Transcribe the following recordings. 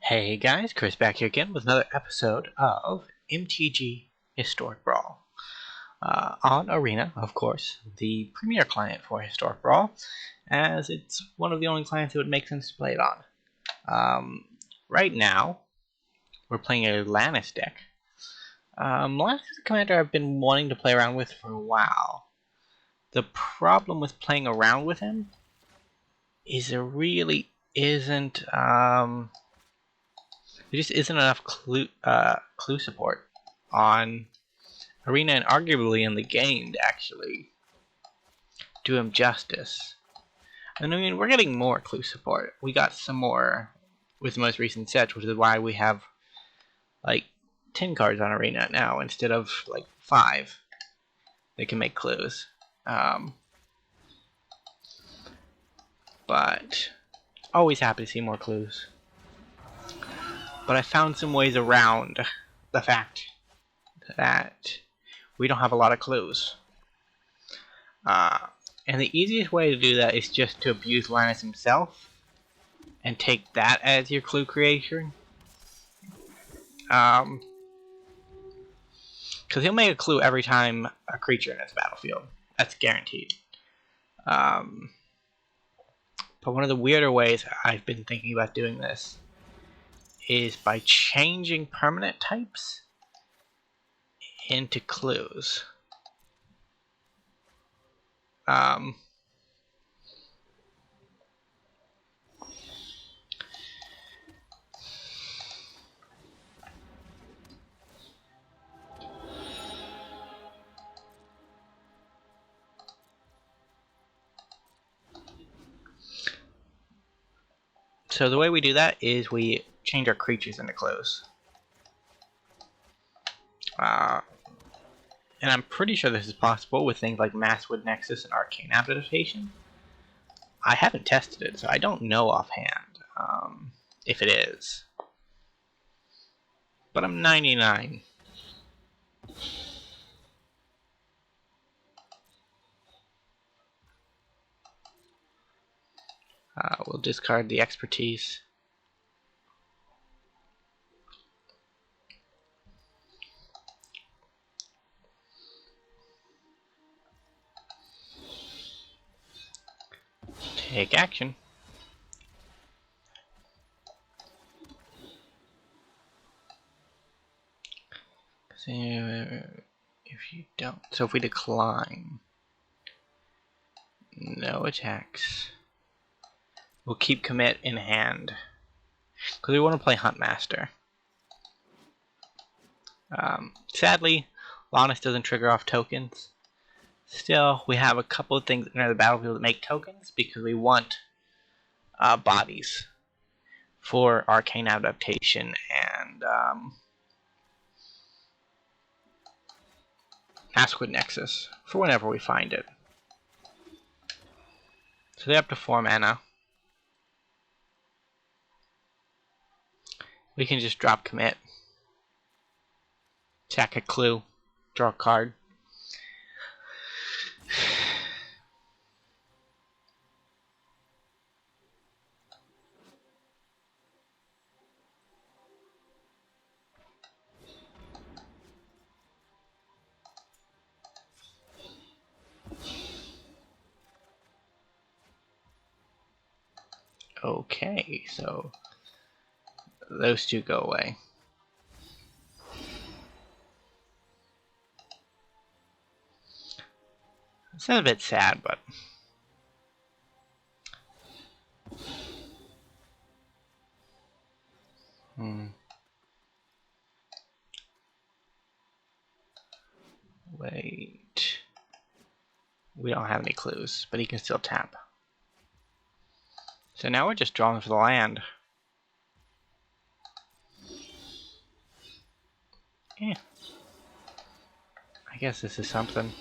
Hey guys, Chris back here again with another episode of MTG Historic Brawl. On Arena, of course, the premier client for Historic Brawl, as it's one of the only clients it would make sense to play it on. Right now, we're playing a Lonis deck. Lonis is a commander I've been wanting to play around with for a while. The problem with playing around with him is there really isn't... there just isn't enough clue support on Arena and arguably in the game to actually do him justice. And I mean, we're getting more clue support. We got some more with the most recent sets, which is why we have like 10 cards on Arena now instead of like 5 that can make clues. But always happy to see more clues. But I found some ways around the fact that we don't have a lot of clues. And the easiest way to do that is just to abuse Lonis himself and take that as your clue creation. Because he'll make a clue every time a creature in his battlefield. That's guaranteed. But one of the weirder ways I've been thinking about doing this is by changing permanent types into clues. So the way we do that is we change our creatures into clues. And I'm pretty sure this is possible with things like Masswood Nexus and Arcane Adaptation. I haven't tested it, so I don't know offhand if it is. But I'm 99. We'll discard the expertise. Take action. So if you don't, so if we decline, no attacks. We'll keep commit in hand because we want to play Huntmaster. Sadly, Lonis doesn't trigger off tokens. Still, we have a couple of things in the battlefield that make tokens because we want bodies for Arcane Adaptation and Masswood Nexus for whenever we find it. So they're up to 4 mana. We can just drop commit, sack a clue, draw a card. Okay, so those two go away. It's a bit sad, but wait. We don't have any clues, but he can still tap. So now we're just drawing for the land. Yeah. I guess this is something.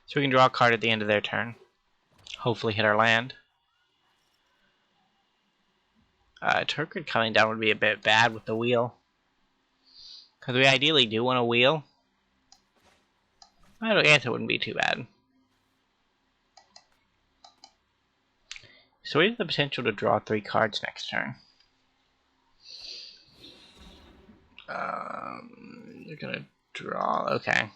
So we can draw a card at the end of their turn. Hopefully hit our land. Turgid coming down would be a bit bad with the wheel. Because we ideally do want a wheel. I guess it wouldn't be too bad. So we have the potential to draw 3 cards next turn. You're gonna draw, okay.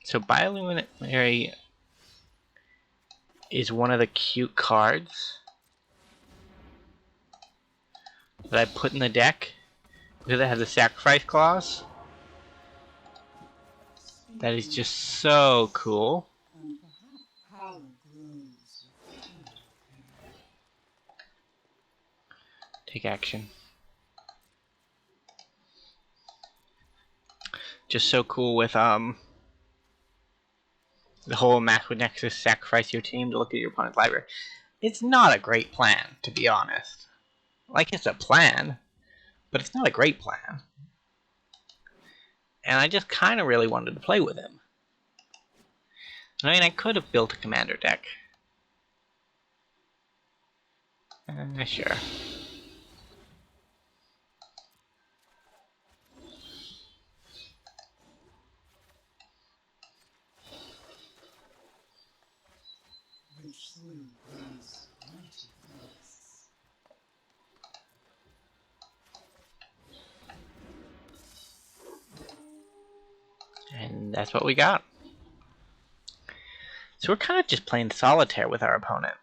So Bioluminary is one of the cute cards that I put in the deck because it has a sacrifice clause. That is just so cool. Take action. Just so cool with the whole match with Nexus, sacrifice your team to look at your opponent's library. It's not a great plan, to be honest. Like, it's a plan, but it's not a great plan. And I just kind of really wanted to play with him. I mean, I could have built a commander deck. Sure. And that's what we got. So we're kind of just playing solitaire with our opponent.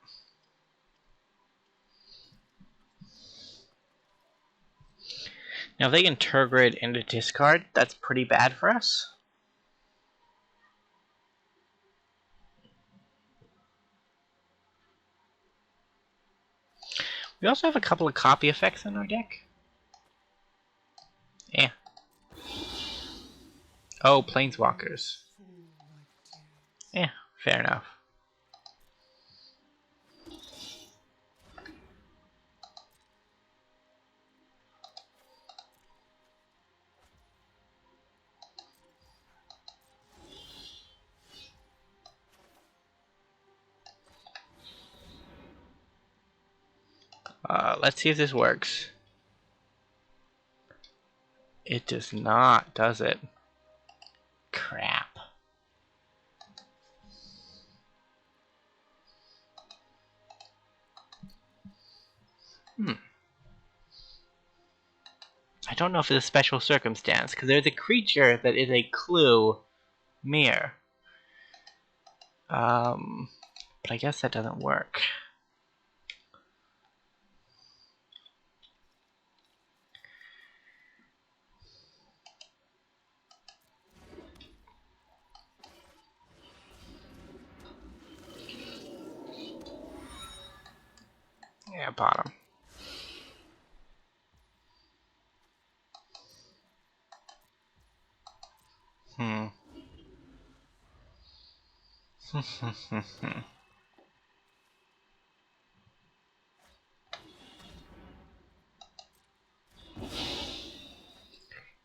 Now if they can Tergrid into discard, that's pretty bad for us. We also have a couple of copy effects in our deck. Yeah. Oh, Planeswalkers. Yeah, fair enough. Let's see if this works. It does not, does it? Crap. I don't know if it's a special circumstance, because there's a creature that is a clue mirror. But I guess that doesn't work. Yeah, bottom.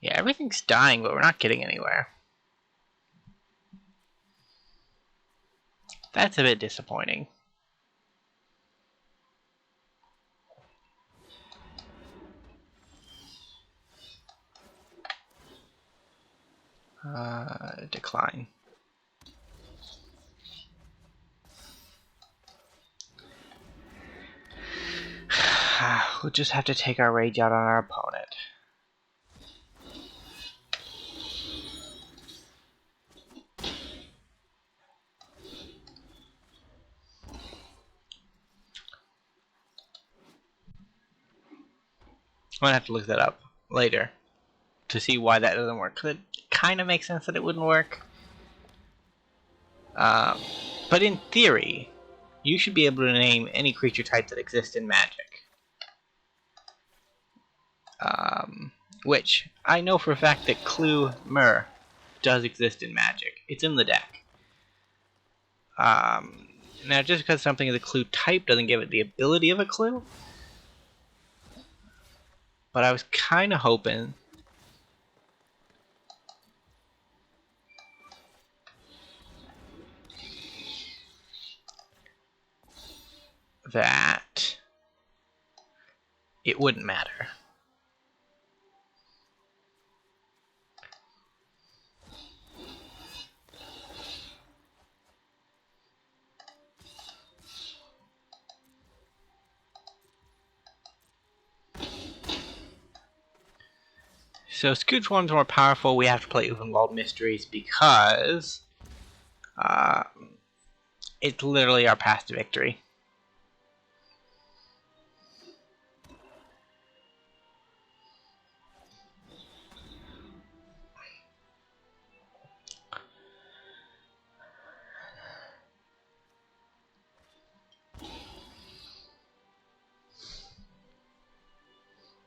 Yeah, everything's dying, but we're not getting anywhere. That's a bit disappointing. Decline. We'll just have to take our rage out on our opponent. I'm gonna have to look that up later to see why that doesn't work. Cause it kind of makes sense that it wouldn't work. But in theory, you should be able to name any creature type that exists in Magic. Which I know for a fact that Clue Mer does exist in Magic. It's in the deck. Now, just because something is a clue type doesn't give it the ability of a clue. But I was kind of hoping that it wouldn't matter. So Scoot Swarm's more powerful. We have to play Open Mysteries because it's literally our path to victory.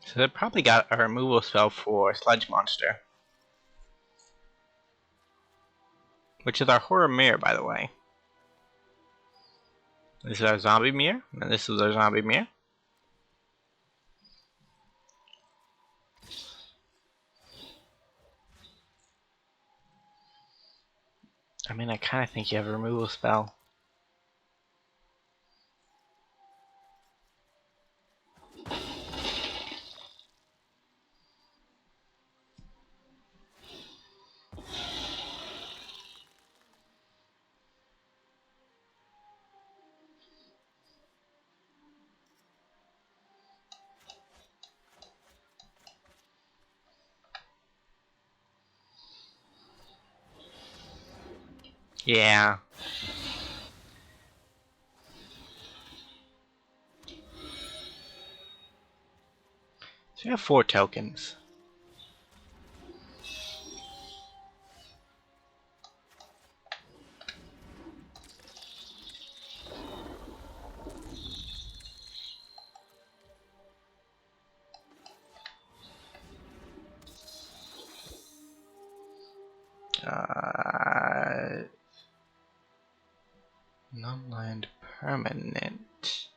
So they probably got a removal spell for Sludge Monster. Which is our Horror Mirror, by the way. This is our Zombie Mirror, and this is our Zombie Mirror. I mean, I kind of think you have a removal spell. Yeah. So we have 4 tokens. Non-land permanent.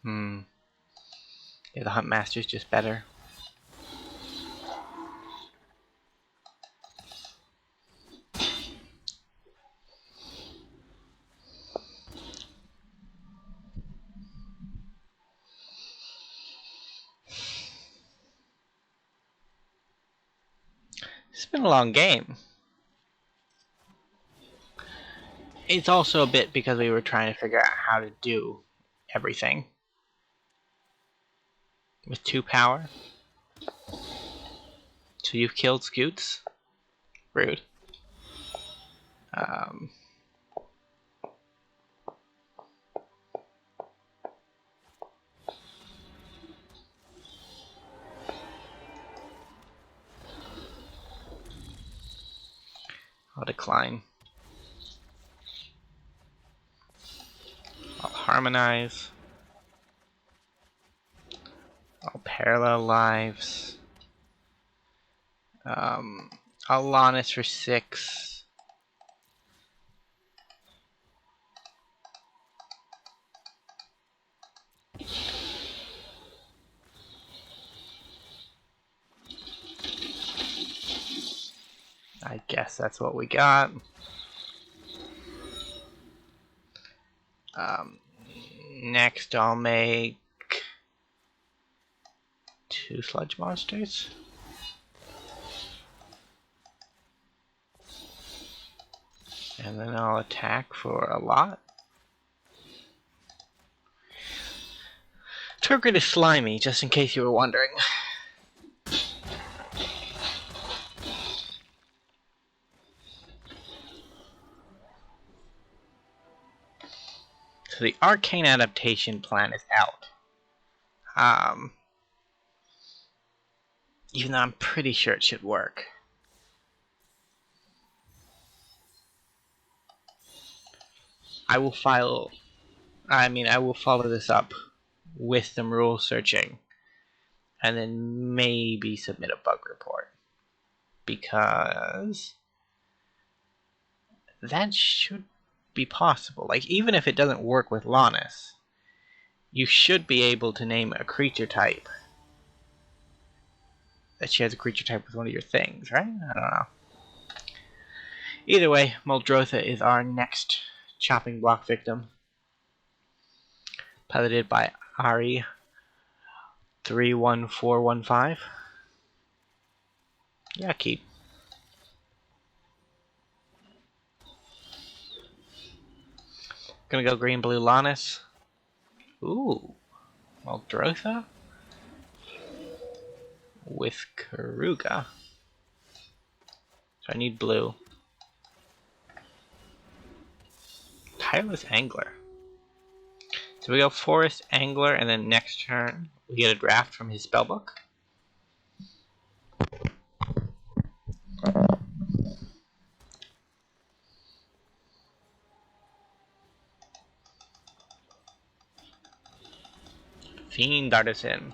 Yeah, the Hunt Master's just better. It's been a long game. It's also a bit because we were trying to figure out how to do everything. With 2 power. So you've killed Scoots. Rude. I'll decline. I'll harmonize. I'll parallel lives. I'll Lonis for 6. I guess that's what we got. Next I'll make 2 Sludge Monsters. And then I'll attack for a lot. Turgid is slimy, just in case you were wondering. So the Arcane Adaptation plan is out. Even though I'm pretty sure it should work. I will follow this up with some rule searching and then maybe submit a bug report, because that should be possible. Like, even if it doesn't work with Lonis, you should be able to name a creature type that she has a creature type with one of your things, right? I don't know. Either way, Muldrotha is our next chopping block victim. Piloted by Ari 31415. Yeah, keep. Gonna go green, blue, Lonis. Ooh, Maldrotha with Karuga. So I need blue. Tireless Angler. So we go Forest Angler, and then next turn we get a draft from his spellbook. Fiend Artisan.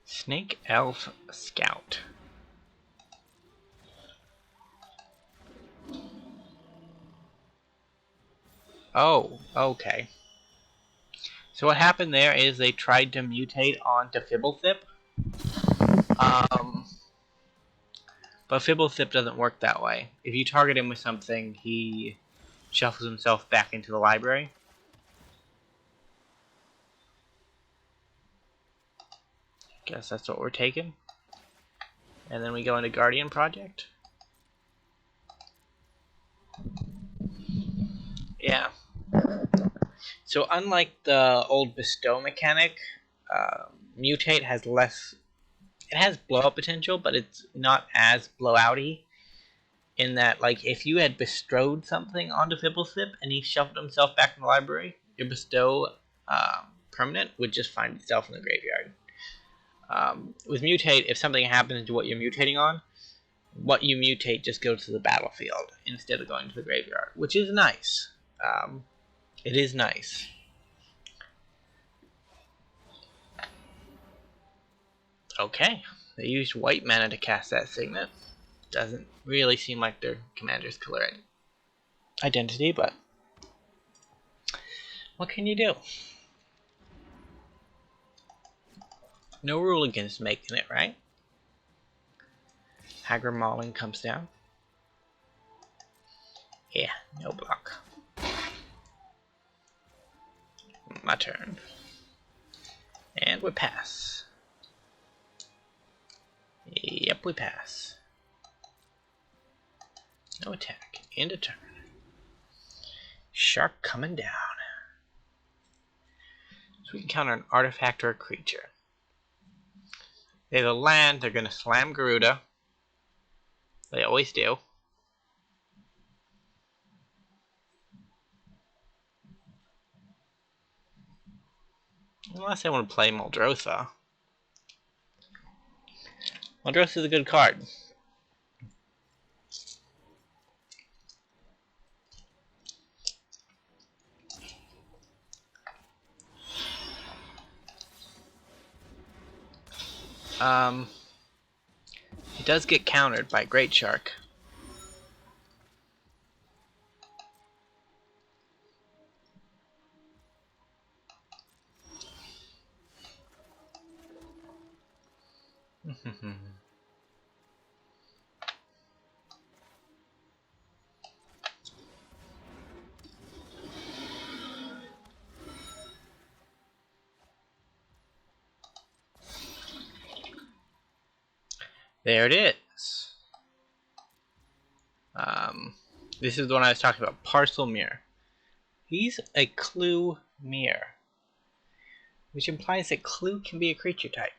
Snake Elf Scout. Oh, okay. So what happened there is they tried to mutate onto Fibblethip. But Fibblethip doesn't work that way. If you target him with something, he shuffles himself back into the library. Guess that's what we're taking. And then we go into Guardian Project. Yeah. So unlike the old Bestow mechanic, Mutate has less... It has blow-up potential, but it's not as blow-outy. In that, like, if you had bestowed something onto Fibblethip and he shuffled himself back in the library, your Bestow permanent would just find itself in the graveyard. With Mutate, if something happens to what you're mutating on, what you mutate just goes to the battlefield instead of going to the graveyard, which is nice. It is nice. Okay, they used white mana to cast that Signet. Doesn't really seem like their commander's color identity, but what can you do? No rule against making it, right? Hagra Mauling comes down. Yeah, no block. My turn. And we pass. Yep, we pass. No attack. End of turn. Shark coming down. So we can counter an artifact or a creature. They have a land, they're going to slam Garuda. They always do. Unless they want to play Maldrotha. Maldrotha is a good card. It does get countered by Great Shark. There it is. This is the one I was talking about. Parcel Mirror. He's a Clue Mirror, which implies that Clue can be a creature type.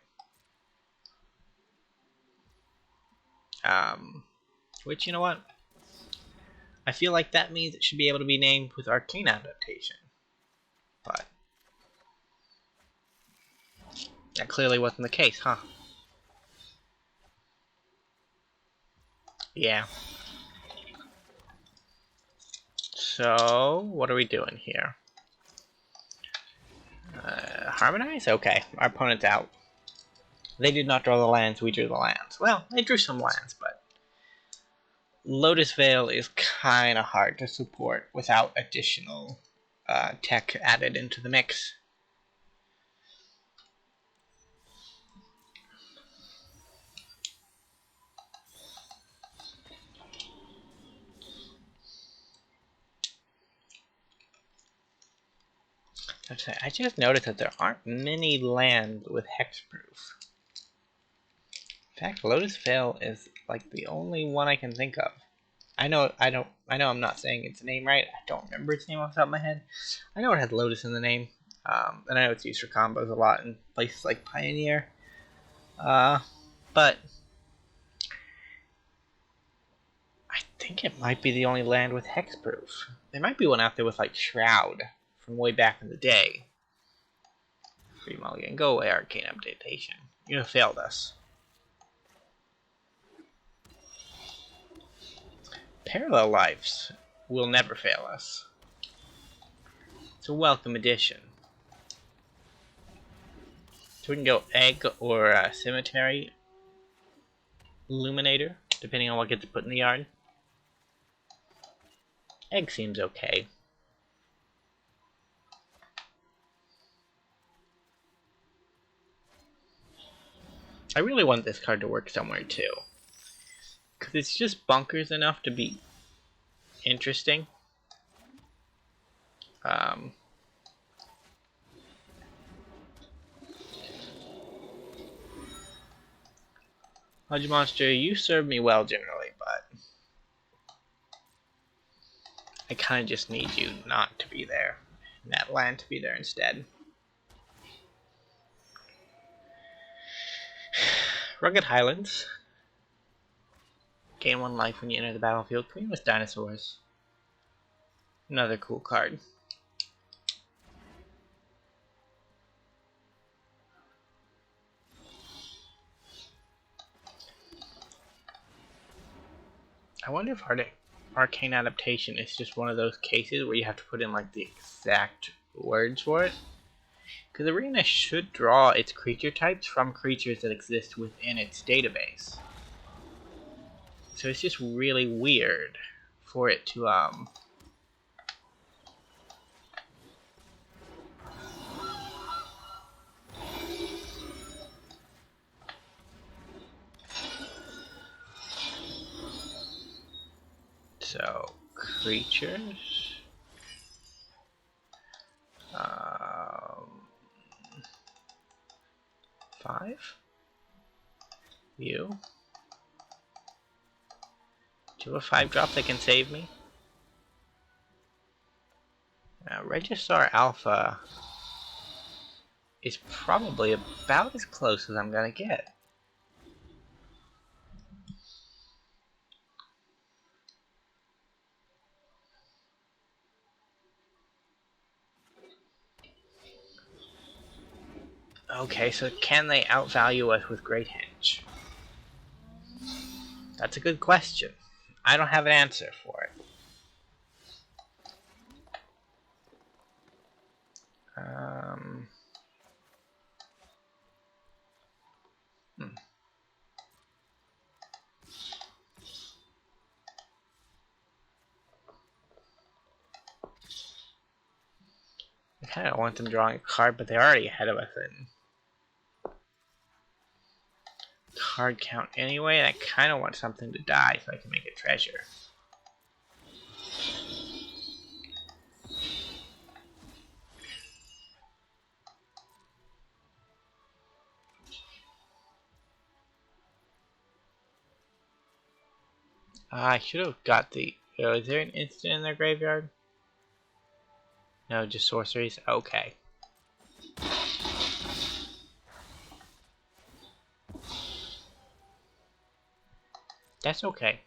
Which, you know what? I feel like that means it should be able to be named with Arcane Adaptation. But that clearly wasn't the case, huh? Yeah. So, what are we doing here? Harmonize? Okay, our opponent's out. They did not draw the lands, we drew the lands. Well, they drew some lands, but Lotus Veil is kind of hard to support without additional tech added into the mix. I just noticed that there aren't many lands with hexproof. In fact, Lotus Veil is like the only one I can think of. I know I'm not saying its name right. I don't remember its name off the top of my head. I know it has Lotus in the name. And I know it's used for combos a lot in places like Pioneer. But I think it might be the only land with hexproof. There might be one out there with like Shroud from way back in the day. Free mulligan. Go away, Arcane Updatation. You have failed us. Parallel Lives will never fail us. It's a welcome addition. So we can go Egg or Cemetery Illuminator, depending on what gets put in the yard. Egg seems okay. I really want this card to work somewhere too. Because it's just bunkers enough to be interesting. Hodge Monster, you serve me well generally, but I kind of just need you not to be there. And that land to be there instead. Rugged Highlands. Gain 1 life when you enter the battlefield. Queen with Dinosaurs. Another cool card. I wonder if Arcane Adaptation is just one of those cases where you have to put in like the exact words for it. Because Arena should draw its creature types from creatures that exist within its database. So it's just really weird for it to so creatures 5 you 2 of 5 drop that can save me. Registrar Alpha is probably about as close as I'm gonna get. Okay, so can they outvalue us with Great Henge? That's a good question. I don't have an answer for it. I kind of want them drawing a card, but they're already ahead of us in card count anyway, and I kind of want something to die so I can make a treasure. I should have got the... is there an instant in their graveyard? No, just sorceries? Okay. That's okay.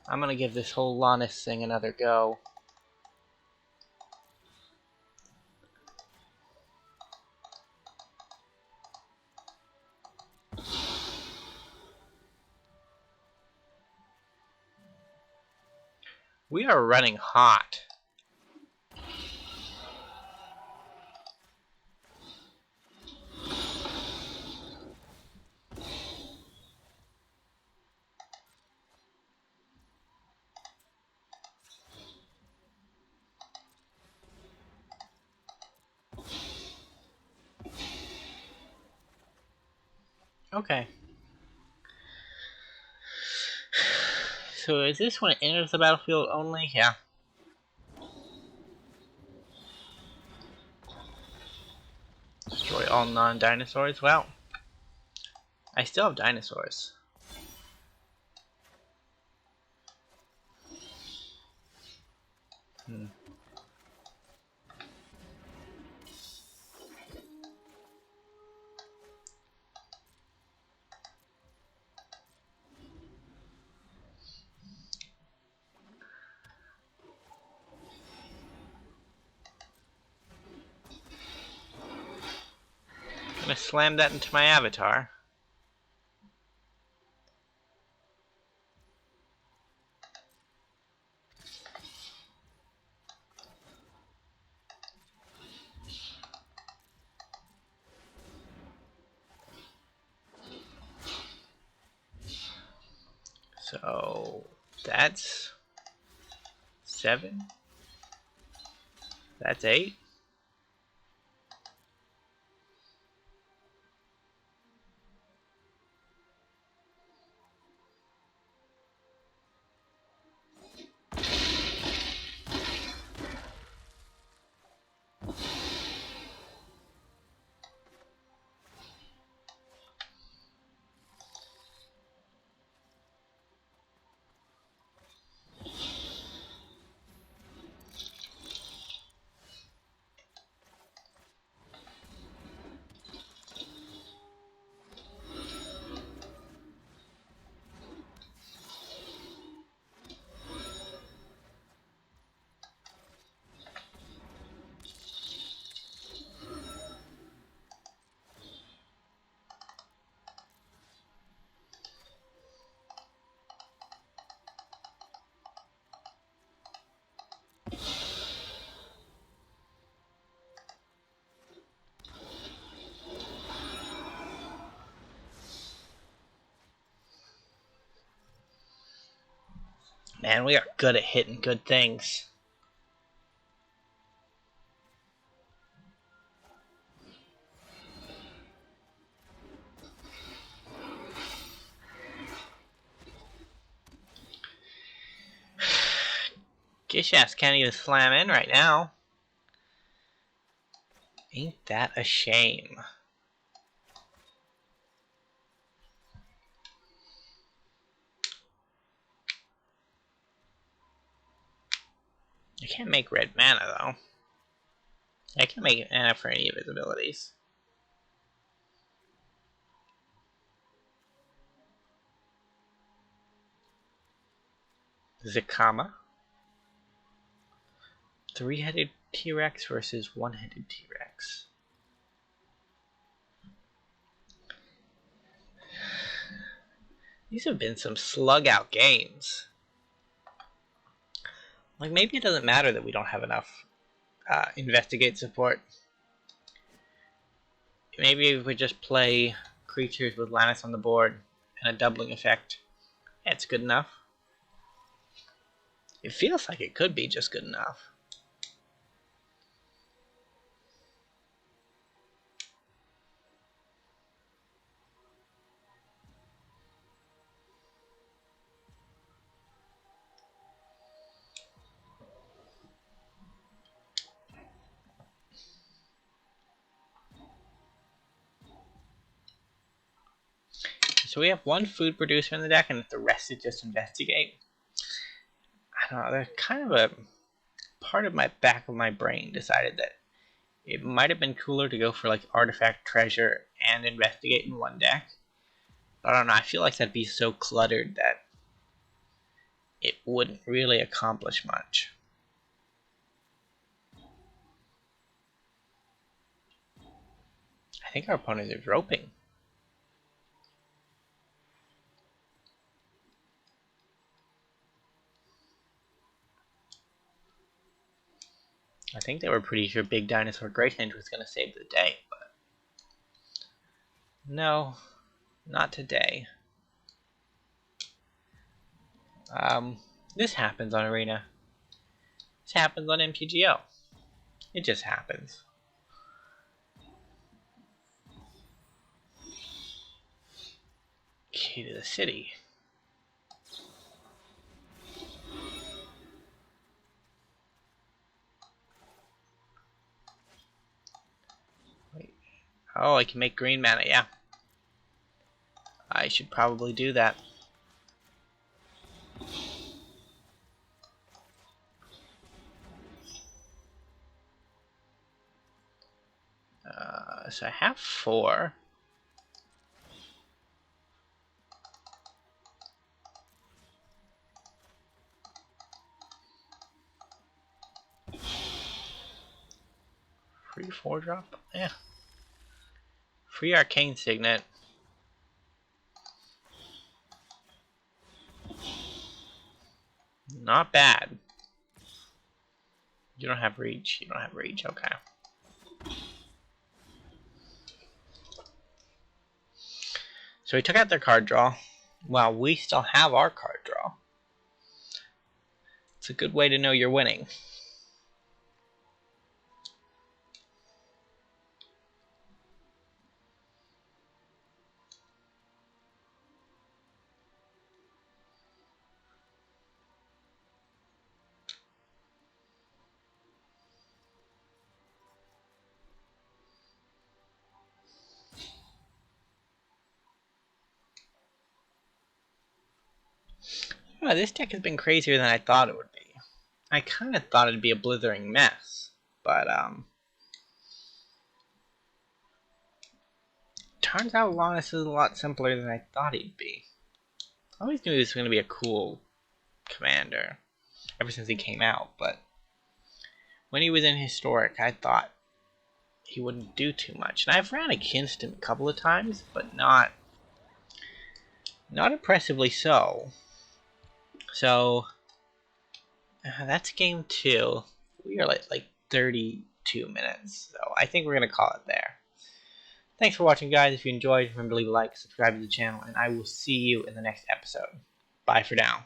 I'm gonna give this whole Lonis thing another go. We are running hot. Okay. So is this when it enters the battlefield only? Yeah. Destroy all non-dinosaurs? Well, I still have dinosaurs. Hmm. I'm gonna slam that into my avatar. So that's 7. That's 8. Man, we are good at hitting good things. Gish ass can't even slam in right now. Ain't that a shame? I can't make red mana though. I can make mana for any of his abilities. Zakama. 3-headed T-Rex versus 1-headed T-Rex. These have been some slug out games. Like, maybe it doesn't matter that we don't have enough investigate support. Maybe if we just play creatures with Lonis on the board and a doubling effect, it's good enough. It feels like it could be just good enough. So we have one food producer in the deck, and the rest is just investigate. I don't know. There's kind of a part of my back of my brain decided that it might have been cooler to go for like artifact, treasure, and investigate in one deck. But I don't know. I feel like that'd be so cluttered that it wouldn't really accomplish much. I think our opponents are roping. I think they were pretty sure Big Dinosaur Great Hinge was going to save the day, but no, not today. This happens on Arena. This happens on MTGO. It just happens. Key to the city. Wait. Oh, I can make green mana, yeah. I should probably do that. So I have 4. Free 4-drop? Yeah. Free Arcane Signet. Not bad. You don't have reach. You don't have reach. Okay. So we took out their card draw. Well, we still have our card draw. It's a good way to know you're winning. Oh, this deck has been crazier than I thought it would be. I kind of thought it'd be a blithering mess, but turns out Lonis is a lot simpler than I thought he'd be. I always knew he was going to be a cool commander ever since he came out, but when he was in Historic, I thought he wouldn't do too much. And I've ran against him a couple of times, but not impressively so. So that's game 2. We are like 32 minutes, so I think we're gonna call it there. Thanks for watching, guys. If you enjoyed, remember to leave a like, subscribe to the channel, and I will see you in the next episode. Bye for now.